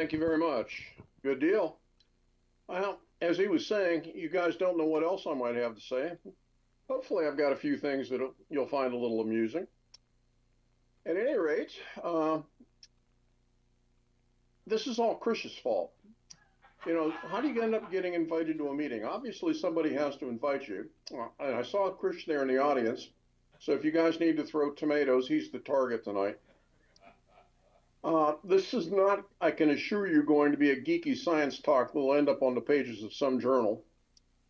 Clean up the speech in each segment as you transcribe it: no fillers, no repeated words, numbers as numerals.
Thank you very much. Good deal. Well, as he was saying, you guys don't know what else I might have to say. Hopefully, I've got a few things that you'll find a little amusing. At any rate, this is all Chris's fault. You know, how do you end up getting invited to a meeting? Obviously, somebody has to invite you. And I saw Chris there in the audience. So if you guys need to throw tomatoes, he's the target tonight. This is not, I can assure you, going to be a geeky science talk that will end up on the pages of some journal.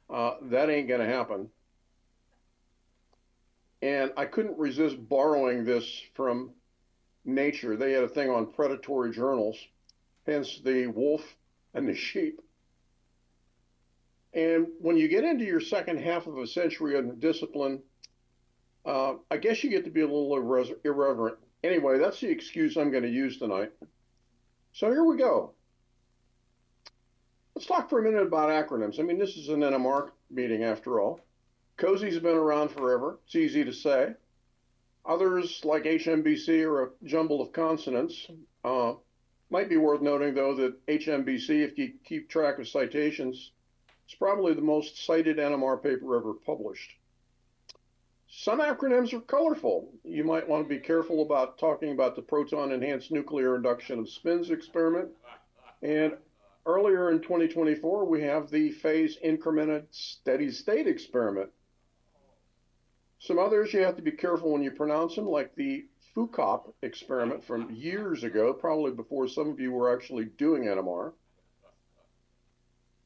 That ain't going to happen. And I couldn't resist borrowing this from Nature. They had a thing on predatory journals, hence the wolf and the sheep. And when you get into your second half of a century in the discipline, I guess you get to be a little irreverent. Anyway, that's the excuse I'm going to use tonight. So here we go. Let's talk for a minute about acronyms. I mean, this is an NMR meeting after all. COSI's been around forever. It's easy to say. Others, like HMBC, are a jumble of consonants. Might be worth noting, though, that HMBC, if you keep track of citations, is probably the most cited NMR paper ever published. Some acronyms are colorful. You might want to be careful about talking about the proton-enhanced nuclear induction of spins experiment. And earlier in 2024, we have the phase incremented steady state experiment. Some others you have to be careful when you pronounce them, like the FUCOP experiment from years ago, probably before some of you were actually doing NMR.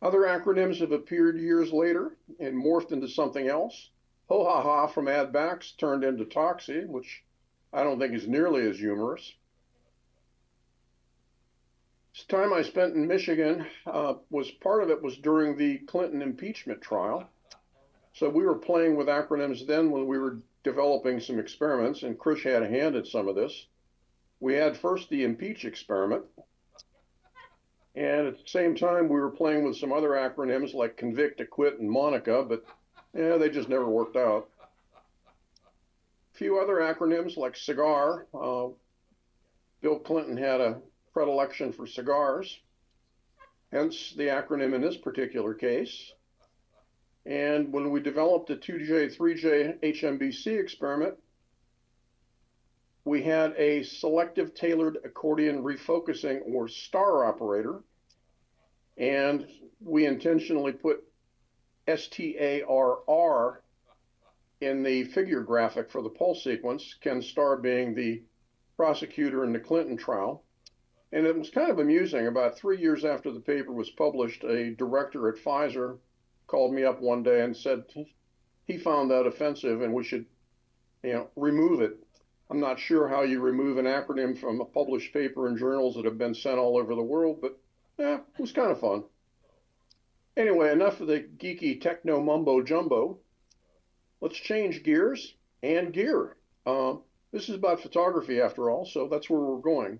Other acronyms have appeared years later and morphed into something else. Ho-ha-ha from add-backs turned into Toxie, which I don't think is nearly as humorous. This time I spent in Michigan, part of it was during the Clinton impeachment trial. So we were playing with acronyms then when we were developing some experiments, and Chris had a hand in some of this. We had first the impeach experiment, and at the same time we were playing with some other acronyms like convict, acquit, and Monica, but yeah, they just never worked out. A few other acronyms like cigar. Bill Clinton had a predilection for cigars, hence the acronym in this particular case. And when we developed the 2J, 3J HMBC experiment, we had a selective tailored accordion refocusing or STAR operator, and we intentionally put STARR in the figure graphic for the pulse sequence, Ken Starr being the prosecutor in the Clinton trial. And it was kind of amusing. About 3 years after the paper was published, a director at Pfizer called me up one day and said he found that offensive and we should, remove it. I'm not sure how you remove an acronym from a published paper in journals that have been sent all over the world, but yeah, it was kind of fun. Anyway, enough of the geeky techno mumbo jumbo. Let's change gears and gear. This is about photography after all, so that's where we're going.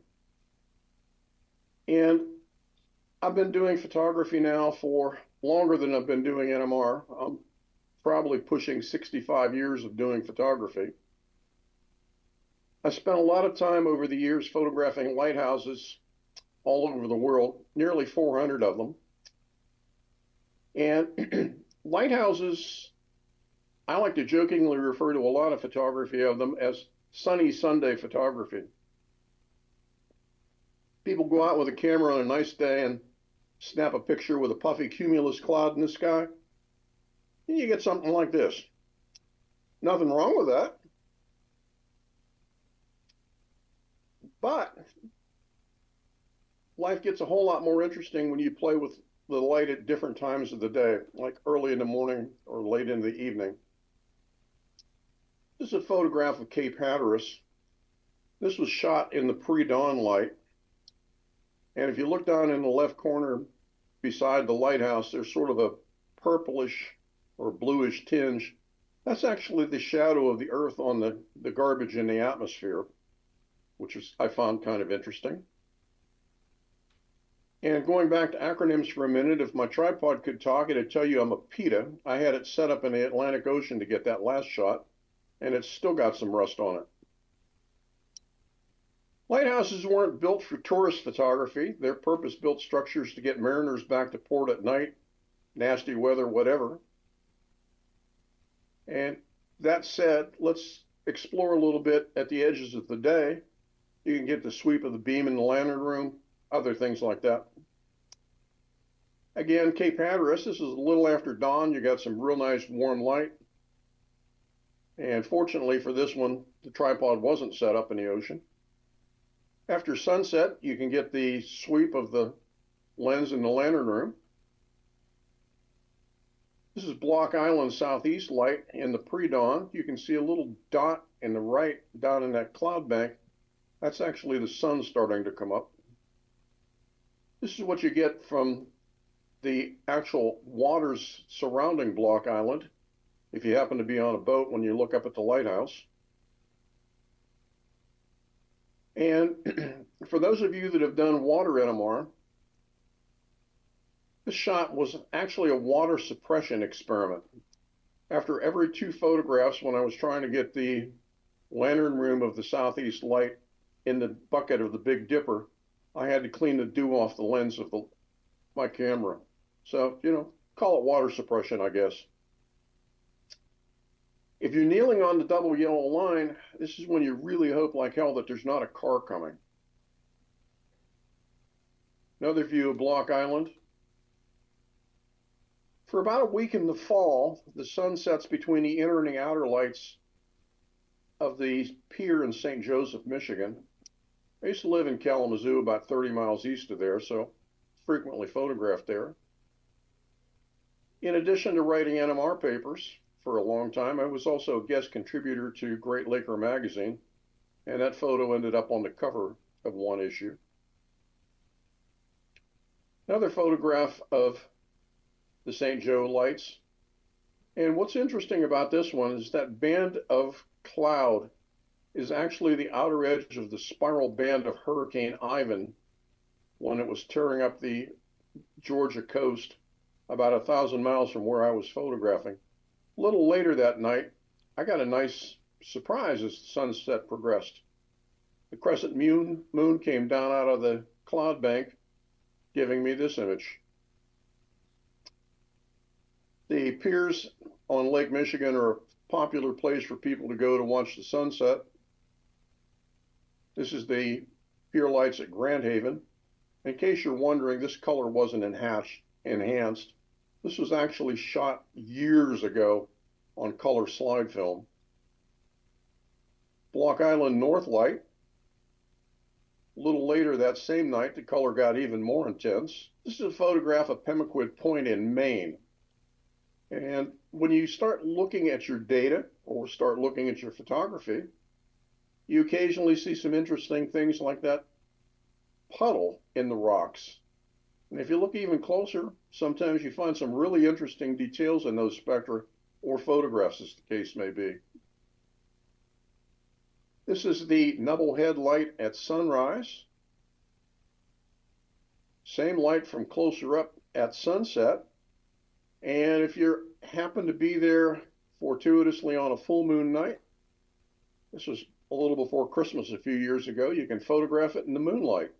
And I've been doing photography now for longer than I've been doing NMR. I'm probably pushing 65 years of doing photography. I spent a lot of time over the years photographing lighthouses all over the world, nearly 400 of them. And lighthouses, I like to jokingly refer to a lot of photography of them as sunny Sunday photography. People go out with a camera on a nice day and snap a picture with a puffy cumulus cloud in the sky, and you get something like this. Nothing wrong with that. But life gets a whole lot more interesting when you play with the light at different times of the day, like early in the morning or late in the evening. This is a photograph of Cape Hatteras. This was shot in the pre-dawn light. And if you look down in the left corner beside the lighthouse, there's sort of a purplish or bluish tinge. That's actually the shadow of the Earth on the garbage in the atmosphere, which I found kind of interesting. And going back to acronyms for a minute, if my tripod could talk, it'd tell you I'm a PETA. I had it set up in the Atlantic Ocean to get that last shot, and it's still got some rust on it. Lighthouses weren't built for tourist photography. They're purpose-built structures to get mariners back to port at night, nasty weather, whatever. And that said, let's explore a little bit at the edges of the day. You can get the sweep of the beam in the lantern room, other things like that. Again, Cape Hatteras, this is a little after dawn. You got some real nice warm light. And fortunately for this one, the tripod wasn't set up in the ocean. After sunset, you can get the sweep of the lens in the lantern room. This is Block Island southeast light in the pre-dawn. You can see a little dot in the right down in that cloud bank. That's actually the sun starting to come up. This is what you get from the actual waters surrounding Block Island if you happen to be on a boat when you look up at the lighthouse. And for those of you that have done water NMR, this shot was actually a water suppression experiment. After every 2 photographs, when I was trying to get the lantern room of the southeast light in the bucket of the Big Dipper, I had to clean the dew off the lens of my camera. So, call it water suppression, I guess. If you're kneeling on the double yellow line, this is when you really hope like hell that there's not a car coming. Another view of Block Island. For about a week in the fall, the sun sets between the inner and the outer lights of the pier in St. Joseph, Michigan. I used to live in Kalamazoo, about 30 miles east of there, so frequently photographed there. In addition to writing NMR papers for a long time, I was also a guest contributor to Great Laker magazine, and that photo ended up on the cover of one issue. Another photograph of the St. Joe lights. And what's interesting about this one is that band of cloud is actually the outer edge of the spiral band of Hurricane Ivan when it was tearing up the Georgia coast about 1,000 miles from where I was photographing. A little later that night, I got a nice surprise as the sunset progressed. The crescent moon came down out of the cloud bank, giving me this image. The piers on Lake Michigan are a popular place for people to go to watch the sunset. This is the pier lights at Grand Haven. In case you're wondering, this color wasn't enhanced. This was actually shot years ago on color slide film. Block Island North light. A little later that same night, the color got even more intense. This is a photograph of Pemaquid Point in Maine. And when you start looking at your data or start looking at your photography, you occasionally see some interesting things like that puddle in the rocks. And if you look even closer, sometimes you find some really interesting details in those spectra or photographs, as the case may be. This is the Nubblehead light at sunrise. Same light from closer up at sunset. And if you happen to be there fortuitously on a full moon night, this was a little before Christmas a few years ago, you can photograph it in the moonlight.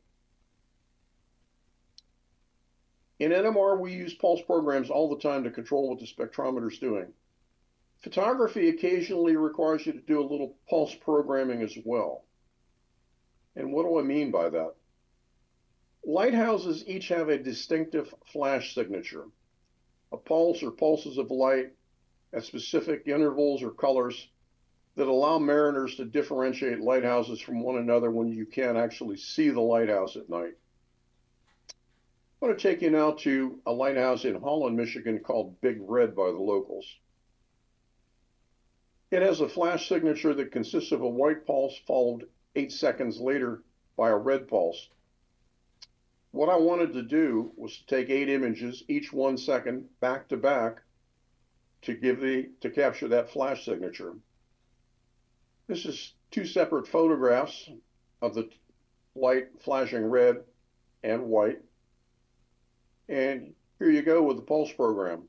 In NMR, we use pulse programs all the time to control what the spectrometer is doing. Photography occasionally requires you to do a little pulse programming as well. And what do I mean by that? Lighthouses each have a distinctive flash signature, a pulse or pulses of light at specific intervals or colors that allow mariners to differentiate lighthouses from one another when you can't actually see the lighthouse at night. I want to take you now to a lighthouse in Holland, Michigan called Big Red by the locals. It has a flash signature that consists of a white pulse followed 8 seconds later by a red pulse. What I wanted to do was to take 8 images, each 1 second, back to back, to capture that flash signature. This is 2 separate photographs of the light flashing red and white. And here you go with the pulse program.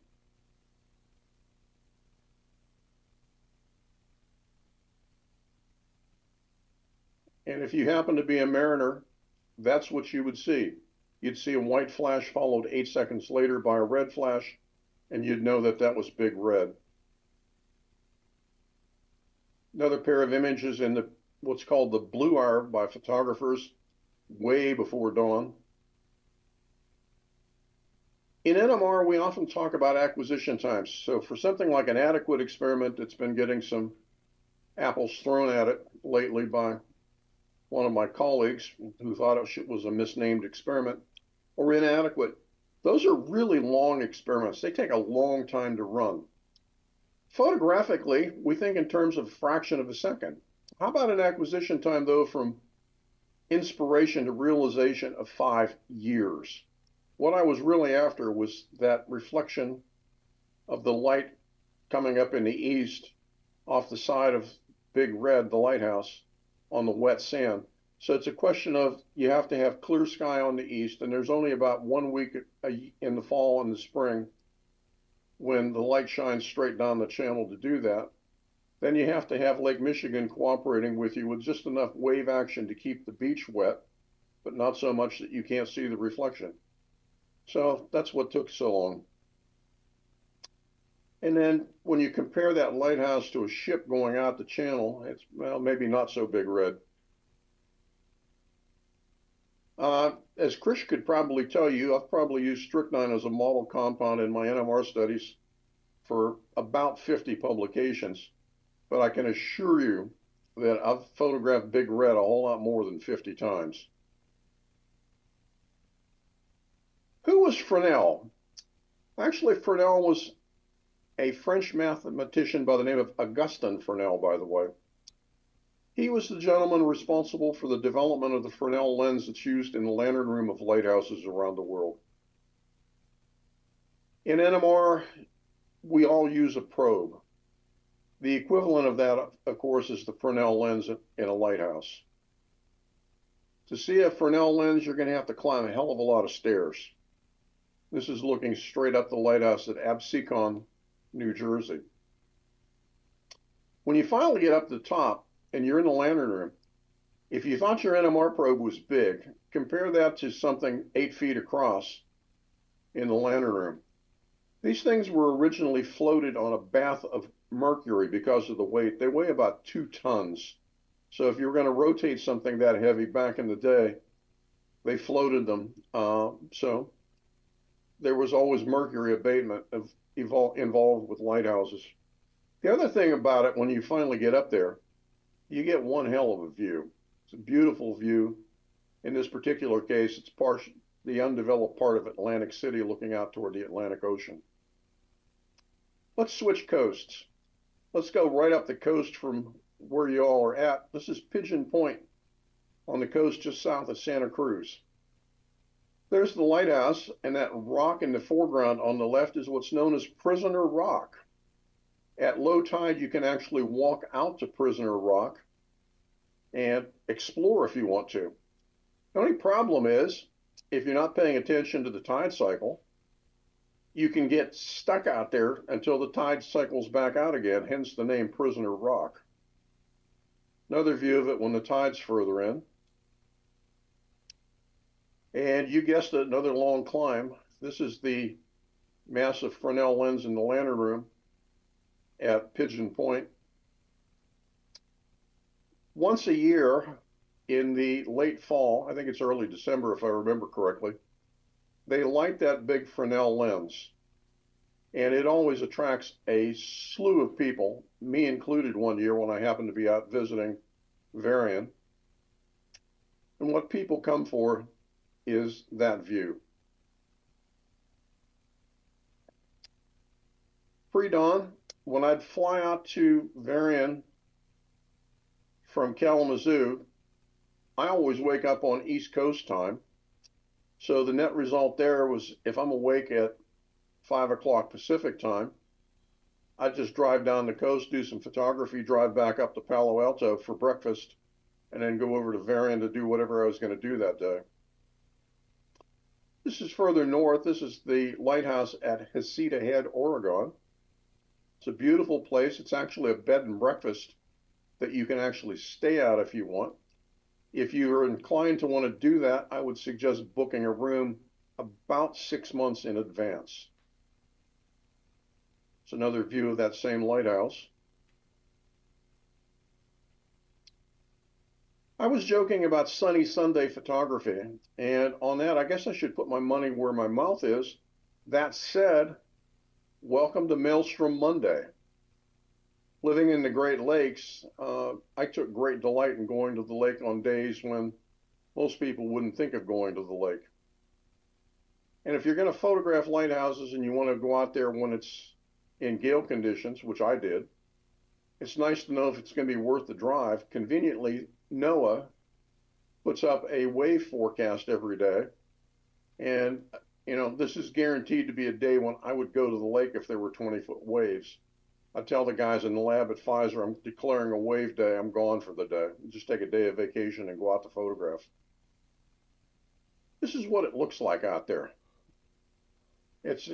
And if you happen to be a mariner, that's what you would see. You'd see a white flash followed 8 seconds later by a red flash, and you'd know that that was Big Red. Another pair of images in the what's called the blue hour by photographers way before dawn. In NMR, we often talk about acquisition times. So for something like an adequate experiment that's been getting some apples thrown at it lately by one of my colleagues who thought it was a misnamed experiment, or inadequate, those are really long experiments. They take a long time to run. Photographically, we think in terms of a fraction of a second. How about an acquisition time, though, from inspiration to realization of 5 years? What I was really after was that reflection of the light coming up in the east off the side of Big Red, the lighthouse, on the wet sand. So it's a question of you have to have clear sky on the east, and there's only about 1 week in the fall and the spring when the light shines straight down the channel to do that. Then you have to have Lake Michigan cooperating with you with just enough wave action to keep the beach wet, but not so much that you can't see the reflection. So that's what took so long. And then when you compare that lighthouse to a ship going out the channel, it's, well, maybe not so Big Red. As Krish could probably tell you, I've probably used strychnine as a model compound in my NMR studies for about 50 publications, but I can assure you that I've photographed Big Red a whole lot more than 50 times. Who was Fresnel? Actually, Fresnel was a French mathematician by the name of Augustin Fresnel, by the way. He was the gentleman responsible for the development of the Fresnel lens that's used in the lantern room of lighthouses around the world. In NMR, we all use a probe. The equivalent of that, of course, is the Fresnel lens in a lighthouse. To see a Fresnel lens, you're going to have to climb a hell of a lot of stairs. This is looking straight up the lighthouse at Absecon, New Jersey. When you finally get up to the top and you're in the lantern room, if you thought your NMR probe was big, compare that to something 8 feet across in the lantern room. These things were originally floated on a bath of mercury because of the weight. They weigh about 2 tons. So if you were going to rotate something that heavy back in the day, they floated them. So there was always mercury abatement involved with lighthouses. The other thing about it, when you finally get up there, you get one hell of a view. It's a beautiful view. In this particular case, it's the undeveloped part of Atlantic City looking out toward the Atlantic Ocean. Let's switch coasts. Let's go right up the coast from where you all are at. This is Pigeon Point on the coast just south of Santa Cruz. There's the lighthouse, and that rock in the foreground on the left is what's known as Prisoner Rock. At low tide, you can actually walk out to Prisoner Rock and explore if you want to. The only problem is, if you're not paying attention to the tide cycle, you can get stuck out there until the tide cycles back out again, hence the name Prisoner Rock. Another view of it when the tide's further in. And you guessed it, another long climb. This is the massive Fresnel lens in the lantern room at Pigeon Point. Once a year in the late fall, I think it's early December if I remember correctly, they light that big Fresnel lens. And it always attracts a slew of people, me included one year when I happened to be out visiting Varian. And what people come for is that view. Pre-dawn, when I'd fly out to Varian from Kalamazoo, I always wake up on East Coast time. So the net result there was if I'm awake at 5 o'clock Pacific time, I'd just drive down the coast, do some photography, drive back up to Palo Alto for breakfast, and then go over to Varian to do whatever I was going to do that day. This is further north. This is the lighthouse at Heceta Head, Oregon. It's a beautiful place. It's actually a bed and breakfast that you can actually stay at if you want. If you're inclined to want to do that, I would suggest booking a room about 6 months in advance. It's another view of that same lighthouse. I was joking about sunny Sunday photography, and on that, I guess I should put my money where my mouth is. That said, welcome to Maelstrom Monday. Living in the Great Lakes, I took great delight in going to the lake on days when most people wouldn't think of going to the lake. And if you're going to photograph lighthouses and you want to go out there when it's in gale conditions, which I did, it's nice to know if it's going to be worth the drive. Conveniently, NOAA puts up a wave forecast every day. And, this is guaranteed to be a day when I would go to the lake if there were 20-foot waves. I tell the guys in the lab at Pfizer, I'm declaring a wave day, I'm gone for the day. Just take a day of vacation and go out to photograph. This is what it looks like out there. It's,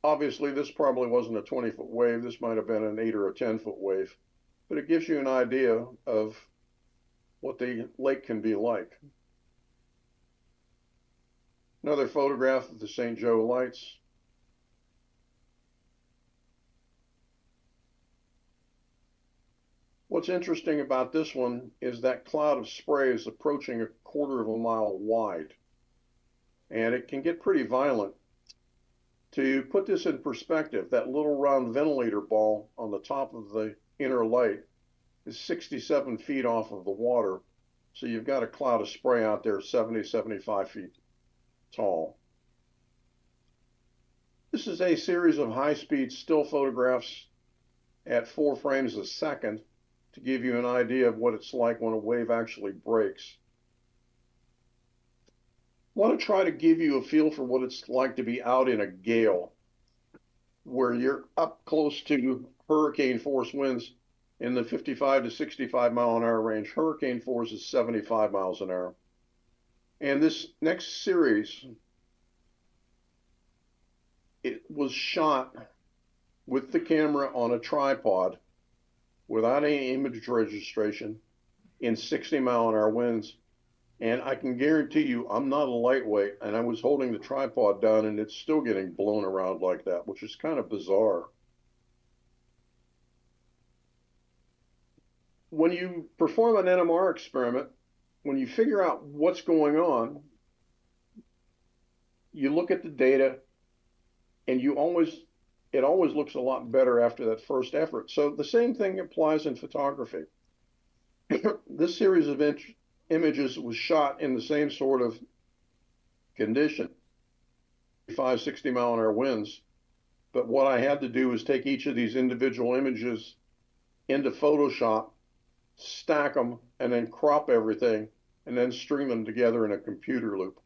obviously this probably wasn't a 20-foot wave. This might have been an 8 or a 10-foot wave. But it gives you an idea of what the lake can be like. Another photograph of the St. Joe Lights. What's interesting about this one is that cloud of spray is approaching 1/4 mile wide, and it can get pretty violent. To put this in perspective, that little round ventilator ball on the top of the inner light is 67 feet off of the water, so you've got a cloud of spray out there 70, 75 feet tall. This is a series of high-speed still photographs at 4 frames a second to give you an idea of what it's like when a wave actually breaks. I want to try to give you a feel for what it's like to be out in a gale, where you're up close to hurricane force winds in the 55 to 65 mile an hour range. Hurricane force is 75 miles an hour. And this next series, it was shot with the camera on a tripod without any image registration in 60 mile an hour winds. And I can guarantee you, I'm not a lightweight, and I was holding the tripod down and it's still getting blown around like that, which is kind of bizarre. When you perform an NMR experiment, when you figure out what's going on, you look at the data and it always looks a lot better after that first effort. So the same thing applies in photography. This series of images was shot in the same sort of condition, 55, 60 mile an hour winds. But what I had to do was take each of these individual images into Photoshop, stack them, and then crop everything, and then string them together in a computer loop.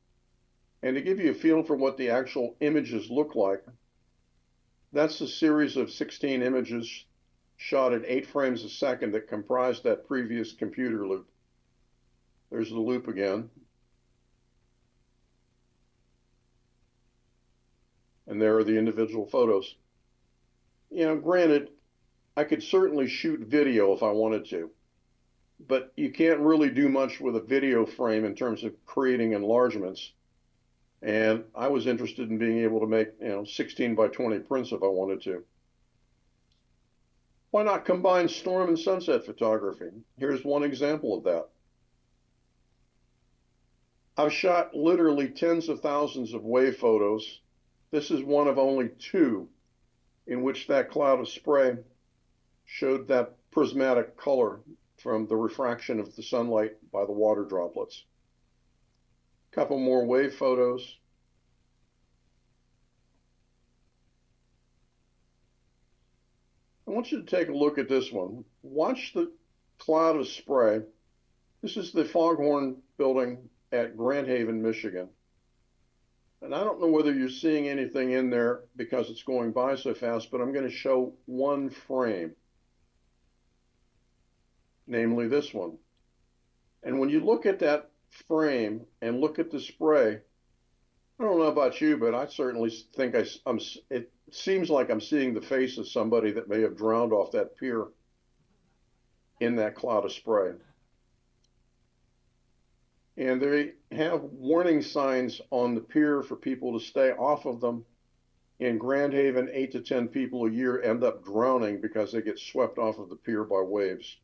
And to give you a feel for what the actual images look like, that's a series of 16 images shot at 8 frames a second that comprised that previous computer loop. There's the loop again. And there are the individual photos. Granted, I could certainly shoot video if I wanted to, but you can't really do much with a video frame in terms of creating enlargements. And I was interested in being able to make 16 by 20 prints if I wanted to. Why not combine storm and sunset photography? Here's one example of that. I've shot literally tens of thousands of wave photos. This is one of only 2 in which that cloud of spray showed that prismatic color from the refraction of the sunlight by the water droplets. A couple more wave photos. I want you to take a look at this one. Watch the cloud of spray. This is the Foghorn building at Grand Haven, Michigan. And I don't know whether you're seeing anything in there because it's going by so fast, but I'm going to show one frame, namely this one. And when you look at that frame and look at the spray, I don't know about you, but I certainly think it seems like I'm seeing the face of somebody that may have drowned off that pier in that cloud of spray. And they have warning signs on the pier for people to stay off of them. In Grand Haven, 8 to 10 people a year end up drowning because they get swept off of the pier by waves.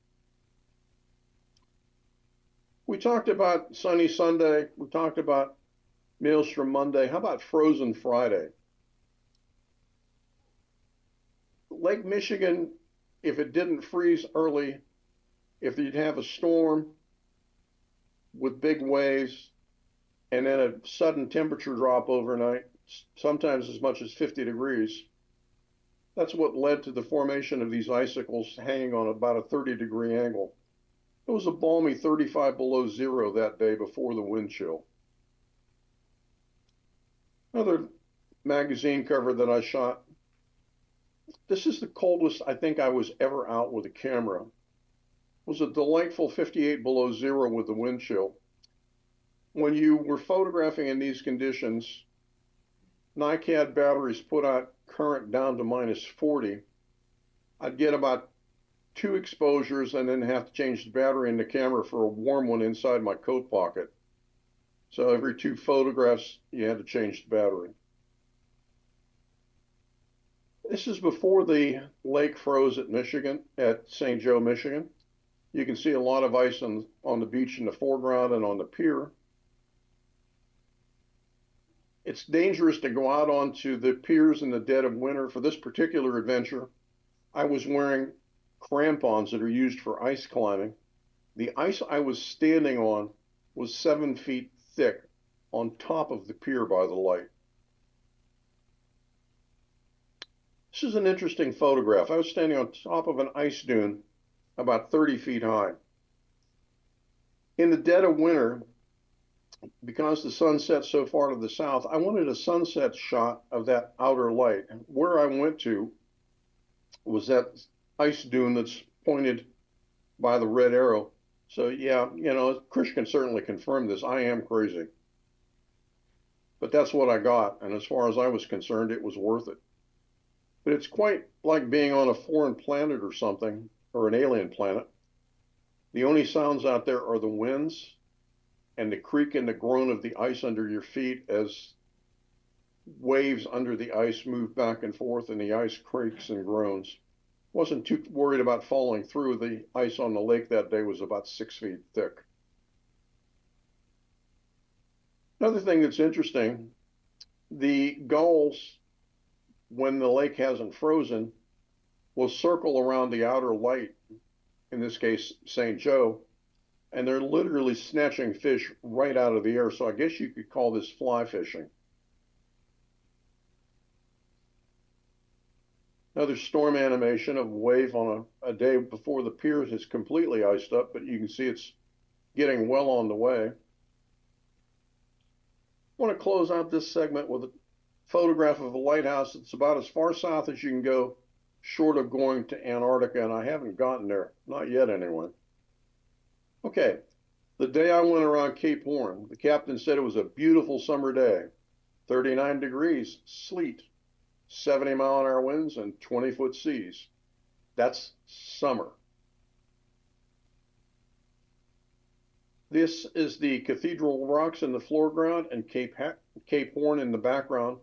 We talked about Sunny Sunday. We talked about Maelstrom Monday. How about Frozen Friday? Lake Michigan, if it didn't freeze early, if you'd have a storm with big waves and then a sudden temperature drop overnight, sometimes as much as 50 degrees, that's what led to the formation of these icicles hanging on about a 30-degree angle. It was a balmy 35 below zero that day before the wind chill. Another magazine cover that I shot. This is the coldest I think I was ever out with a camera. It was a delightful 58 below zero with the wind chill. When you were photographing in these conditions, NiCad batteries put out current down to minus 40. I'd get about 2 exposures and then have to change the battery in the camera for a warm one inside my coat pocket. So every 2 photographs, you had to change the battery. This is before the lake froze at Michigan, at St. Joe, Michigan. You can see a lot of ice on the beach in the foreground and on the pier. It's dangerous to go out onto the piers in the dead of winter. For this particular adventure, I was wearing crampons that are used for ice climbing. The ice I was standing on was 7 feet thick on top of the pier by the light. This is an interesting photograph. I was standing on top of an ice dune about 30 feet high. In the dead of winter, because the sun sets so far to the south, I wanted a sunset shot of that outer light. Where I went to was that ice dune that's pointed by the red arrow. So yeah, you know, Chris can certainly confirm this. I am crazy. But that's what I got, and as far as I was concerned, it was worth it. But it's quite like being on a foreign planet or something, or an alien planet. The only sounds out there are the winds and the creak and the groan of the ice under your feet as waves under the ice move back and forth and the ice creaks and groans. Wasn't too worried about falling through. The ice on the lake that day was about 6 feet thick. Another thing that's interesting, the gulls, when the lake hasn't frozen, will circle around the outer light, in this case, St. Joe, and they're literally snatching fish right out of the air. So I guess you could call this fly fishing. Another storm animation of a wave on a day before the pier is completely iced up, but you can see it's getting well on the way. I want to close out this segment with a photograph of a lighthouse that's about as far south as you can go, short of going to Antarctica, and I haven't gotten there, not yet anyway. Okay, the day I went around Cape Horn, the captain said it was a beautiful summer day, 39 degrees, sleet, 70-mile-an-hour winds, and 20-foot seas. That's summer. This is the Cathedral Rocks in the foreground and Cape Horn in the background.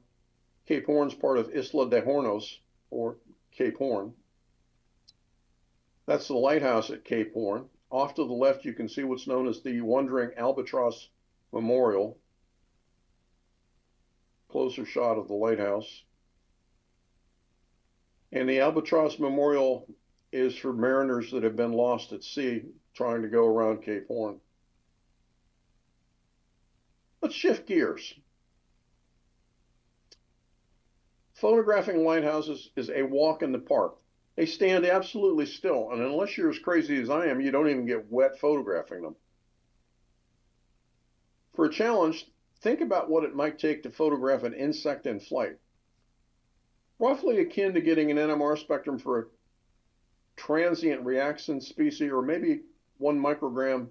Cape Horn's part of Isla de Hornos, or Cape Horn. That's the lighthouse at Cape Horn. Off to the left, you can see what's known as the Wandering Albatross Memorial. Closer shot of the lighthouse. And the Albatross Memorial is for mariners that have been lost at sea trying to go around Cape Horn. Let's shift gears. Photographing lighthouses is a walk in the park. They stand absolutely still, and unless you're as crazy as I am, you don't even get wet photographing them. For a challenge, think about what it might take to photograph an insect in flight. Roughly akin to getting an NMR spectrum for a transient reaction species, or maybe 1 microgram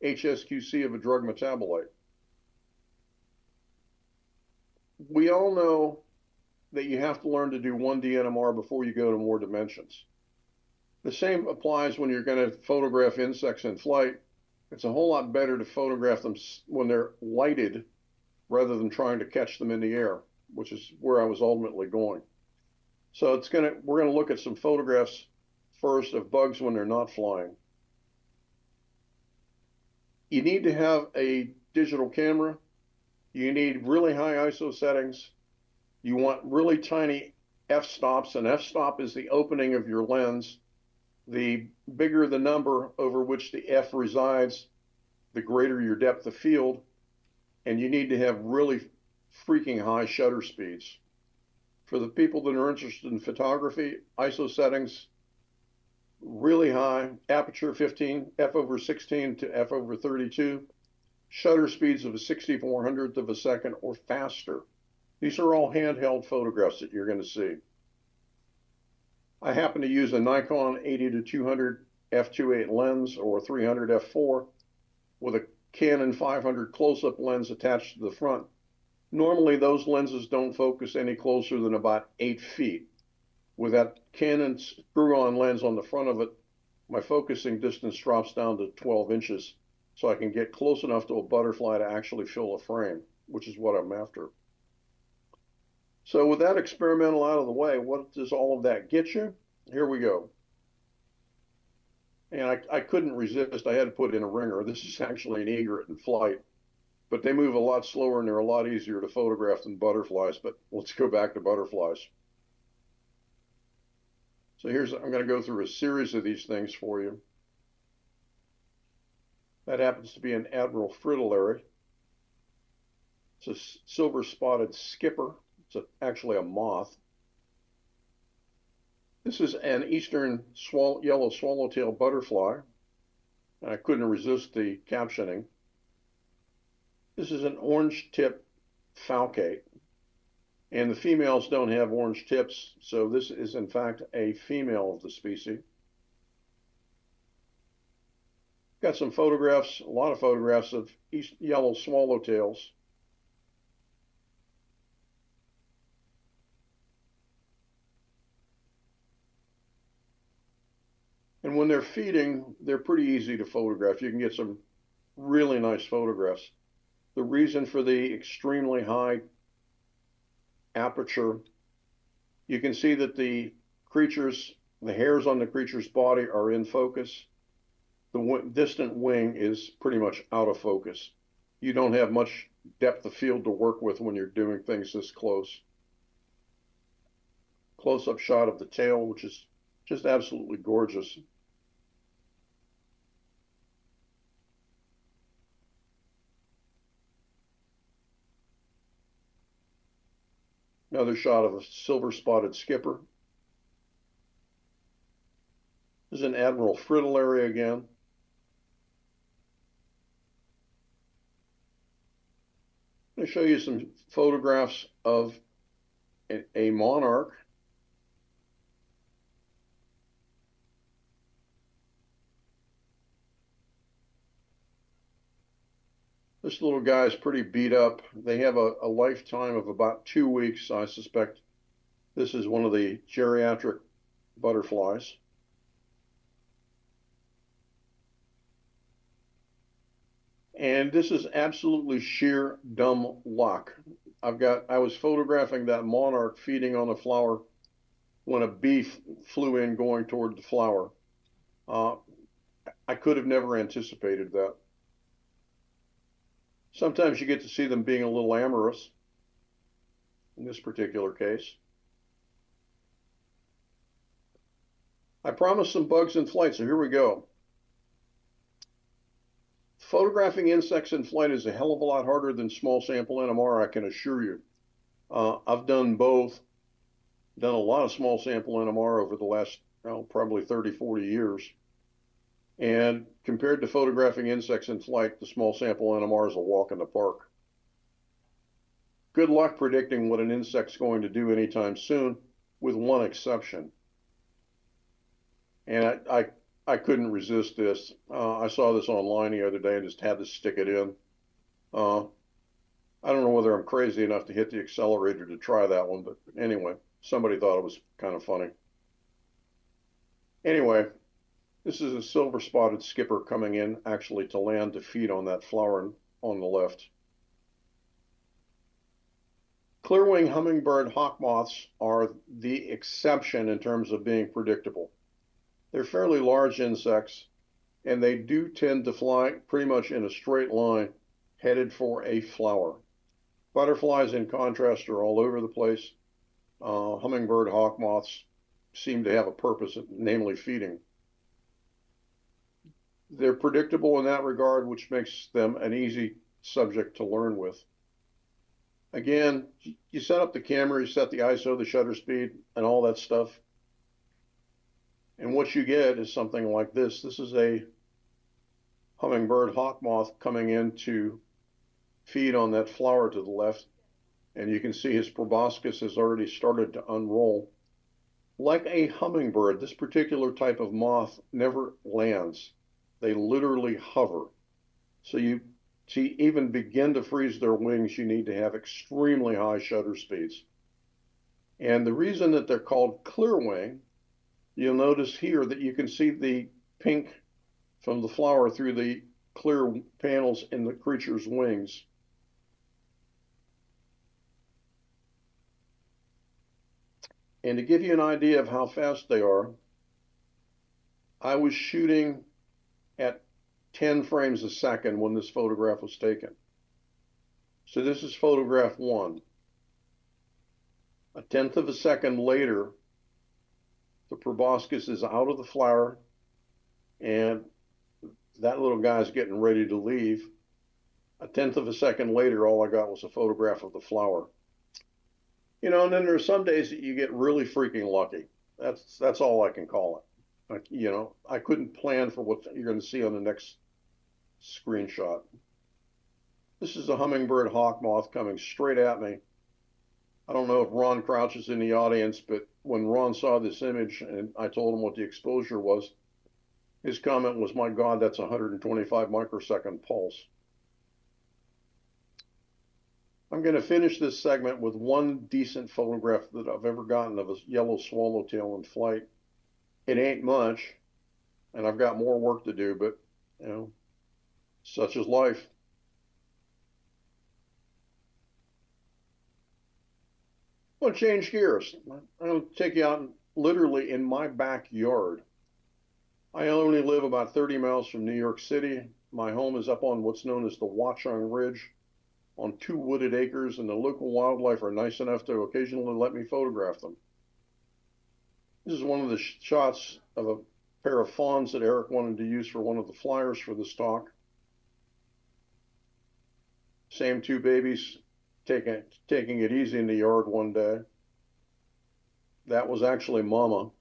HSQC of a drug metabolite. We all know that you have to learn to do 1D NMR before you go to more dimensions. The same applies when you're going to photograph insects in flight. It's a whole lot better to photograph them when they're lighted rather than trying to catch them in the air, which is where I was ultimately going. So we're gonna look at some photographs first of bugs when they're not flying. You need to have a digital camera. You need really high ISO settings. You want really tiny f-stops, and f-stop is the opening of your lens. The bigger the number over which the f resides, the greater your depth of field, and you need to have really freaking high shutter speeds. For the people that are interested in photography, ISO settings, really high, aperture 15, f/16 to f/32, shutter speeds of a 6400th of a second or faster. These are all handheld photographs that you're going to see. I happen to use a Nikon 80-200 f2.8 lens or 300 f4 with a Canon 500 close-up lens attached to the front. Normally those lenses don't focus any closer than about 8 feet. With that Canon screw-on lens on the front of it, my focusing distance drops down to 12 inches, so I can get close enough to a butterfly to actually fill a frame, which is what I'm after. So with that experimental out of the way, what does all of that get you? Here we go. And I couldn't resist. I had to put in a ringer. This is actually an egret in flight, but they move a lot slower and they're a lot easier to photograph than butterflies. But let's go back to butterflies. So I'm going to go through a series of these things for you. That happens to be an Admiral fritillary. It's a silver-spotted skipper. It's actually a moth. This is an eastern yellow swallowtail butterfly, and I couldn't resist the captioning. This is an orange-tip falcate, and the females don't have orange tips, so this is in fact a female of the species. Got some photographs, a lot of photographs of yellow swallowtails. And when they're feeding, they're pretty easy to photograph. You can get some really nice photographs. The reason for the extremely high aperture, you can see that the hairs on the creature's body are in focus. The distant wing is pretty much out of focus. You don't have much depth of field to work with when you're doing things this close. Close-up shot of the tail, which is just absolutely gorgeous. Another shot of a silver-spotted skipper. This is an Admiral fritillary again. I'm going to show you some photographs of a monarch. This little guy is pretty beat up. They have a lifetime of about 2 weeks. I suspect this is one of the geriatric butterflies. And this is absolutely sheer dumb luck. I was photographing that monarch feeding on a flower when a bee flew in going toward the flower. I could have never anticipated that. Sometimes you get to see them being a little amorous, in this particular case. I promised some bugs in flight, so here we go. Photographing insects in flight is a hell of a lot harder than small sample NMR, I can assure you. I've done both, done a lot of small sample NMR over the last probably 30, 40 years. And compared to photographing insects in flight, the small sample NMR is a walk in the park. Good luck predicting what an insect's going to do anytime soon, with one exception. And I couldn't resist this. I saw this online the other day and just had to stick it in. I don't know whether I'm crazy enough to hit the accelerator to try that one, but anyway, somebody thought it was kind of funny. Anyway, This is a silver-spotted skipper coming in actually to land to feed on that flower on the left. Clearwing hummingbird hawk moths are the exception in terms of being predictable. They're fairly large insects, and they do tend to fly pretty much in a straight line, headed for a flower. Butterflies, in contrast, are all over the place. Hummingbird hawk moths seem to have a purpose, namely feeding. They're predictable in that regard, which makes them an easy subject to learn with. Again, you set up the camera, you set the ISO, the shutter speed, and all that stuff. And what you get is something like this. This is a hummingbird hawk moth coming in to feed on that flower to the left. And you can see his proboscis has already started to unroll. Like a hummingbird, this particular type of moth never lands. They literally hover. So to even begin to freeze their wings, you need to have extremely high shutter speeds. And the reason that they're called clearwing, you'll notice here that you can see the pink from the flower through the clear panels in the creature's wings. And to give you an idea of how fast they are, I was shooting at 10 frames a second when this photograph was taken. So this is photograph 1. A tenth of a second later, the proboscis is out of the flower, and that little guy's getting ready to leave. A tenth of a second later, all I got was a photograph of the flower. You know, and then there are some days that you get really freaking lucky. That's all I can call it. Like, you know, I couldn't plan for what you're going to see on the next screenshot. This is a hummingbird hawk moth coming straight at me. I don't know if Ron Crouch is in the audience, but when Ron saw this image and I told him what the exposure was, his comment was, "My God, that's 125 microsecond pulse." I'm going to finish this segment with one decent photograph that I've ever gotten of a yellow swallowtail in flight. It ain't much, and I've got more work to do, but, you know, such is life. I'm going to change gears. I'm going to take you out literally in my backyard. I only live about 30 miles from New York City. My home is up on what's known as the Watchung Ridge on 2 wooded acres, and the local wildlife are nice enough to occasionally let me photograph them. This is one of the shots of a pair of fawns that Eric wanted to use for one of the flyers for this talk. Same 2 babies taking it easy in the yard one day. That was actually Mama.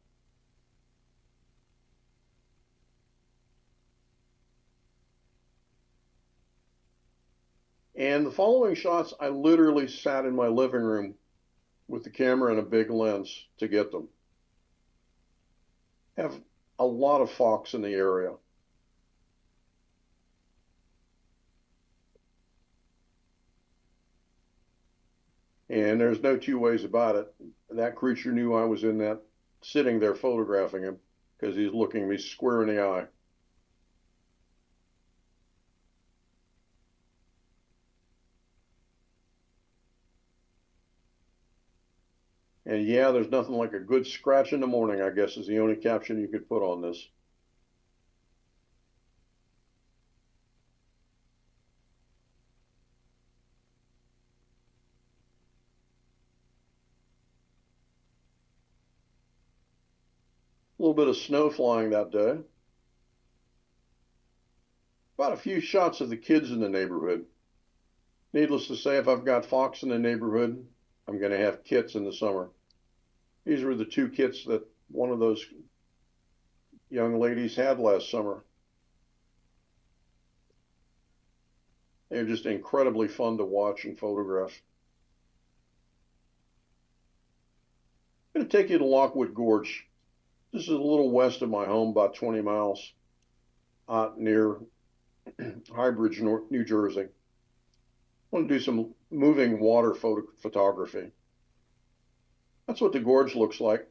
And the following shots, I literally sat in my living room with the camera and a big lens to get them. Have a lot of fox in the area. And there's no 2 ways about it. That creature knew I was in that, sitting there photographing him, because he's looking me square in the eye. And yeah, there's nothing like a good scratch in the morning, I guess, is the only caption you could put on this. A little bit of snow flying that day. About a few shots of the kids in the neighborhood. Needless to say, if I've got fox in the neighborhood, I'm going to have kits in the summer. These were the 2 kits that one of those young ladies had last summer. They're just incredibly fun to watch and photograph. I'm going to take you to Lockwood Gorge. This is a little west of my home, about 20 miles out near Highbridge, New Jersey. I want to do some moving water photography. That's what the gorge looks like.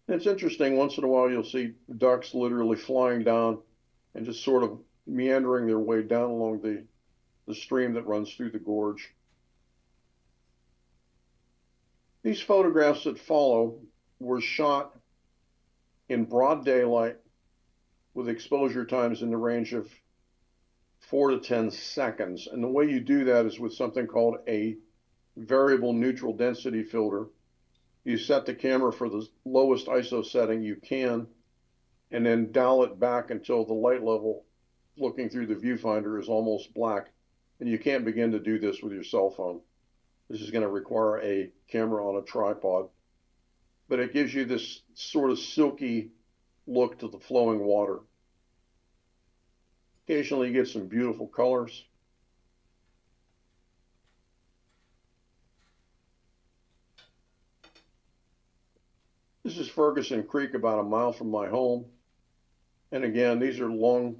And it's interesting, once in a while you'll see ducks literally flying down and just sort of meandering their way down along the stream that runs through the gorge. These photographs that follow were shot in broad daylight with exposure times in the range of 4 to 10 seconds. And the way you do that is with something called a variable neutral density filter. You set the camera for the lowest ISO setting you can, and then dial it back until the light level looking through the viewfinder is almost black. And you can't begin to do this with your cell phone. This is going to require a camera on a tripod. But it gives you this sort of silky look to the flowing water. Occasionally you get some beautiful colors. This is Ferguson Creek, about a mile from my home. And again, these are long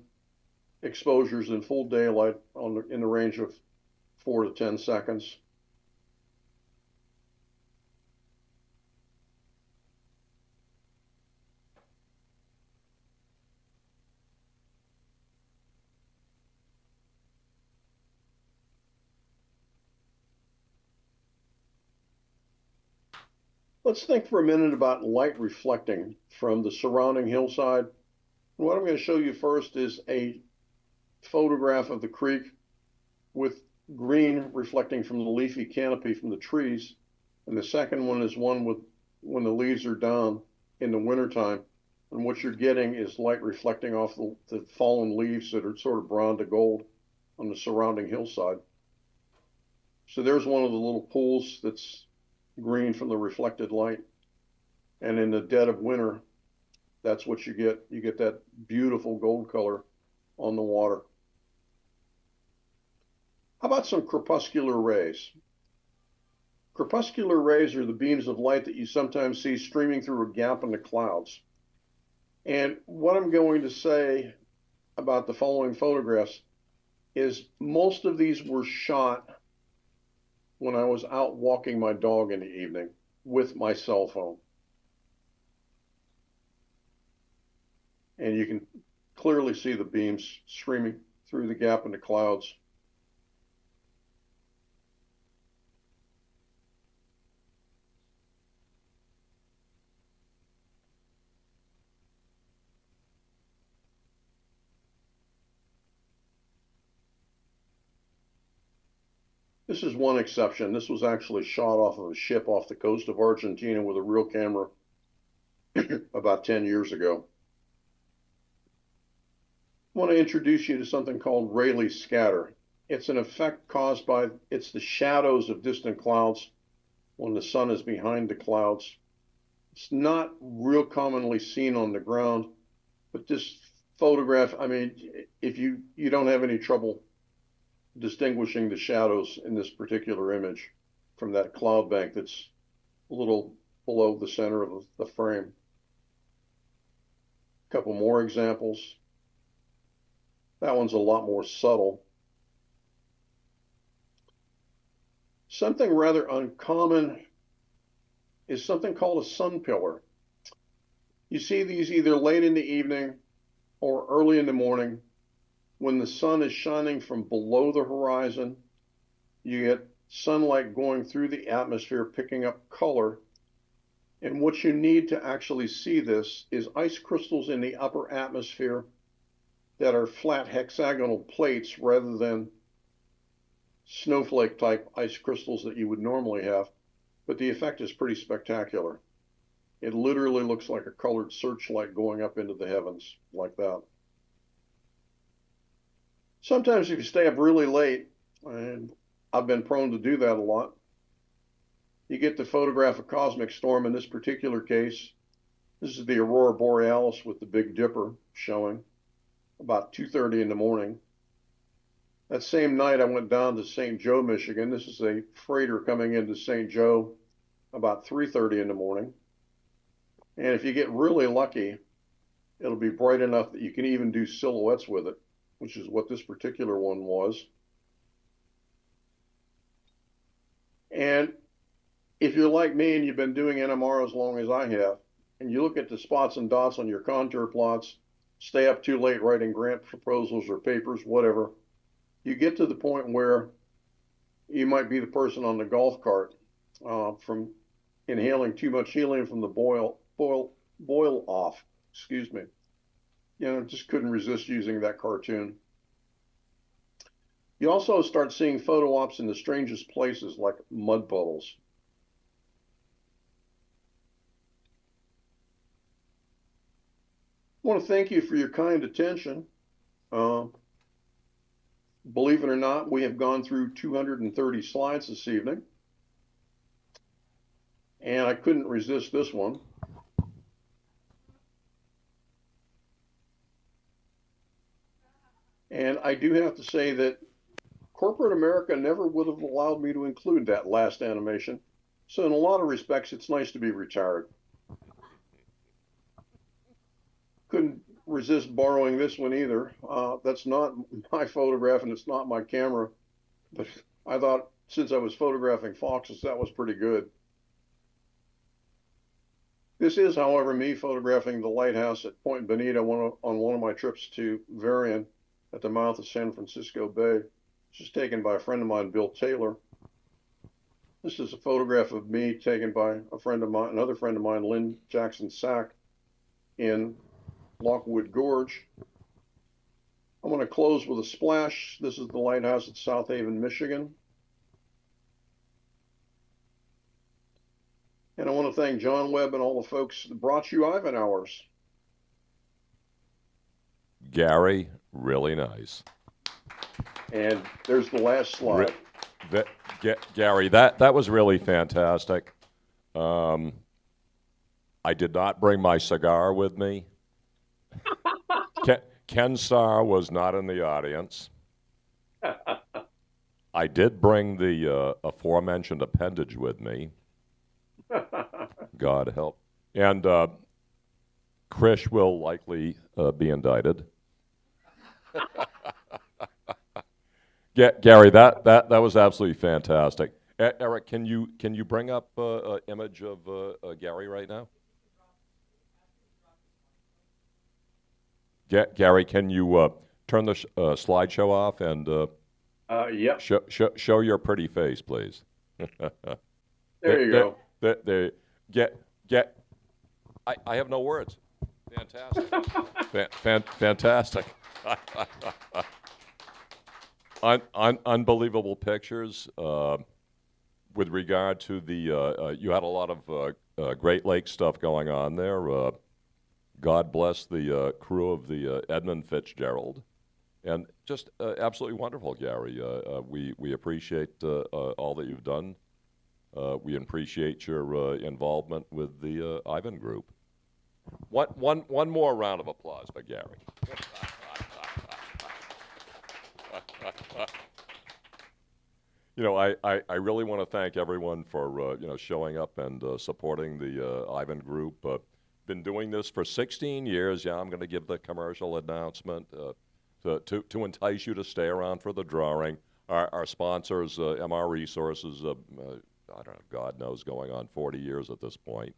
exposures in full daylight in the range of 4 to 10 seconds. Let's think for a minute about light reflecting from the surrounding hillside. What I'm going to show you first is a photograph of the creek with green reflecting from the leafy canopy from the trees. And the second one is one with when the leaves are down in the wintertime. And what you're getting is light reflecting off the fallen leaves that are sort of brown to gold on the surrounding hillside. So there's one of the little pools that's green from the reflected light. And in the dead of winter, that's what you get. You get that beautiful gold color on the water. How about some crepuscular rays? Crepuscular rays are the beams of light that you sometimes see streaming through a gap in the clouds. And what I'm going to say about the following photographs is most of these were shot when I was out walking my dog in the evening with my cell phone. And you can clearly see the beams streaming through the gap in the clouds. This is one exception. This was actually shot off of a ship off the coast of Argentina with a real camera about 10 years ago. I want to introduce you to something called Rayleigh scatter. It's an effect caused by, it's the shadows of distant clouds when the sun is behind the clouds. It's not real commonly seen on the ground, but this photograph, I mean, if you don't have any trouble distinguishing the shadows in this particular image from that cloud bank that's a little below the center of the frame. A couple more examples. That one's a lot more subtle. Something rather uncommon is something called a sun pillar. You see these either late in the evening or early in the morning. When the sun is shining from below the horizon, you get sunlight going through the atmosphere, picking up color. And what you need to actually see this is ice crystals in the upper atmosphere that are flat hexagonal plates rather than snowflake type ice crystals that you would normally have. But the effect is pretty spectacular. It literally looks like a colored searchlight going up into the heavens like that. Sometimes if you stay up really late, and I've been prone to do that a lot, you get to photograph a cosmic storm. In this particular case, this is the Aurora Borealis with the Big Dipper showing about 2:30 in the morning. That same night, I went down to St. Joe, Michigan. This is a freighter coming into St. Joe about 3:30 in the morning. And if you get really lucky, it'll be bright enough that you can even do silhouettes with it, which is what this particular one was. And if you're like me and you've been doing NMR as long as I have, and you look at the spots and dots on your contour plots, stay up too late writing grant proposals or papers, whatever, you get to the point where you might be the person on the golf cart from inhaling too much helium from the boil off. Excuse me. Just couldn't resist using that cartoon. You also start seeing photo ops in the strangest places, like mud puddles. I want to thank you for your kind attention. Believe it or not, we have gone through 230 slides this evening, and I couldn't resist this one. And I do have to say that corporate America never would have allowed me to include that last animation. So in a lot of respects, it's nice to be retired. Couldn't resist borrowing this one either. That's not my photograph and it's not my camera, but I thought since I was photographing foxes, that was pretty good. This is, however, me photographing the lighthouse at Point Bonita on one of my trips to Varian at the mouth of San Francisco Bay. This was taken by a friend of mine, Bill Taylor. This is a photograph of me taken by a friend of mine, another friend of mine, Lynn Jackson Sack, in Lockwood Gorge. I'm going to close with a splash. This is the lighthouse at South Haven, Michigan. And I want to thank John Webb and all the folks that brought you Ivan Hours. Gary, really nice. And there's the last slide. Gary, that was really fantastic. I did not bring my cigar with me. Ken Starr was not in the audience. I did bring the aforementioned appendage with me. God help. And Krish will likely be indicted. Gary, that was absolutely fantastic. Eric, can you bring up an image of Gary right now? Gary, can you turn the slideshow off and yep. show your pretty face, please? There you go. I have no words. Fantastic. Fantastic. Unbelievable pictures. With regard to the, you had a lot of Great Lakes stuff going on there. God bless the crew of the Edmund Fitzgerald. And just absolutely wonderful, Gary. We appreciate all that you've done. We appreciate your involvement with the Ivan Group. One more round of applause for Gary. I really want to thank everyone for showing up and supporting the Ivan Group. Been doing this for 16 years. Yeah, I'm going to give the commercial announcement to entice you to stay around for the drawing. Our sponsors, MR Resources, I don't know, God knows, going on 40 years at this point.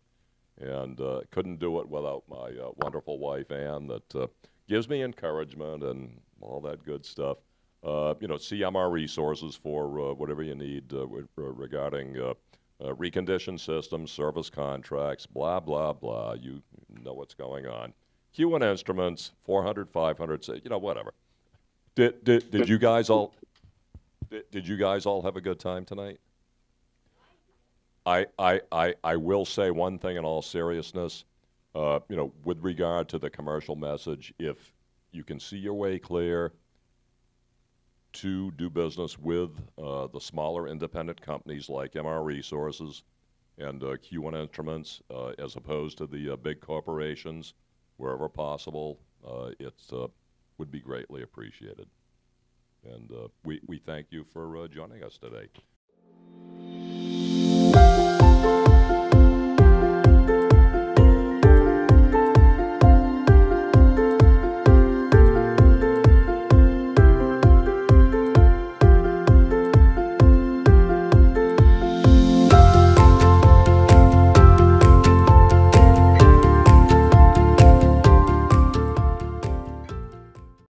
And couldn't do it without my wonderful wife, Ann, that gives me encouragement and all that good stuff. CMR Resources for whatever you need regarding reconditioned systems, service contracts, blah, blah, blah. You know what's going on. Q and Instruments, 400, 500, whatever. Did you guys all have a good time tonight? I will say one thing in all seriousness, with regard to the commercial message, if you can see your way clear to do business with the smaller independent companies like MR Resources and Q1 Instruments, as opposed to the big corporations, wherever possible, it would be greatly appreciated. And we thank you for joining us today.